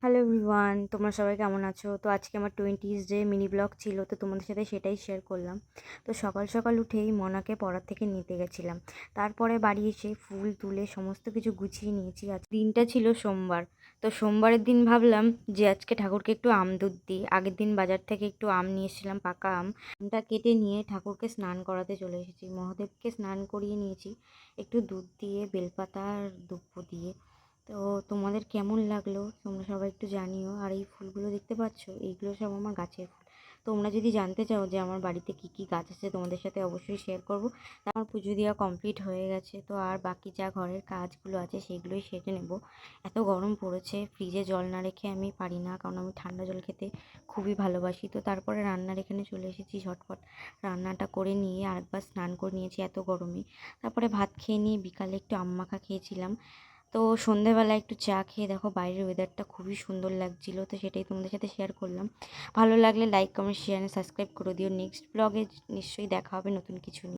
Hello everyone, তোমরা সবাই কেমন আছো? তো আজকে আমার 20s ডে মিনি ব্লগ ছিল, তো তোমাদের সাথে সেটাই শেয়ার করলাম। তো সকাল সকাল উঠেই মনাকে পড়ার থেকে নিতে গেছিলাম। তারপরে বাড়ি এসে ফুল তুলে সমস্ত কিছু গুছিয়ে নিয়েছি। আজ দিনটা ছিল সোমবার। তো সোমবারের দিন ভাবলাম যে আজকে ঠাকুরকে একটু আম দুধ দিই। আগের দিন বাজার থেকে একটু আম নিয়ে এসেছিলাম, পাকা আম। আমটা কেটে নিয়ে ঠাকুরকে স্নান করাতে চলে এসেছি। মহাদেবকে স্নান করিয়ে নিয়েছি একটু দুধ দিয়ে, বেলপাতা আর দুব্ব দিয়ে। তো তোমাদের কেমন লাগলো তোমরা সবাই একটু জানিও। আর এই ফুলগুলো দেখতে পাচ্ছ, এইগুলো সব আমার গাছের ফুল। তোমরা যদি জানতে চাও যে আমার বাড়িতে কি কি গাছ আছে, তোমাদের সাথে অবশ্যই শেয়ার করব। আমার পুজো দেওয়া কমপ্লিট হয়ে গেছে, তো আর বাকি যা ঘরের কাজগুলো আছে সেগুলোই সেরে নেব। এত গরম পড়েছে, ফ্রিজে জল না রেখে আমি পারি না, কারণ আমি ঠান্ডা জল খেতে খুবই ভালোবাসি। তো তারপরে রান্নার এখানে চলে এসেছি, ঝটপট রান্নাটা করে নিয়ে আরেকবার স্নান করে নিয়েছি এত গরমে। তারপরে ভাত খেয়ে নিয়ে বিকালে একটু আম মাখা খেয়েছিলাম। তো সন্ধেবেলা একটু চা খেয়ে দেখো বাইরের ওয়েদারটা খুবই সুন্দর লাগছিল, তো সেটাই তোমাদের সাথে শেয়ার করলাম। ভালো লাগলে লাইক কমেন্ট শেয়ার সাবস্ক্রাইব করে দিও। নেক্সট ব্লগে নিশ্চয়ই দেখা হবে নতুন কিছু নিয়ে।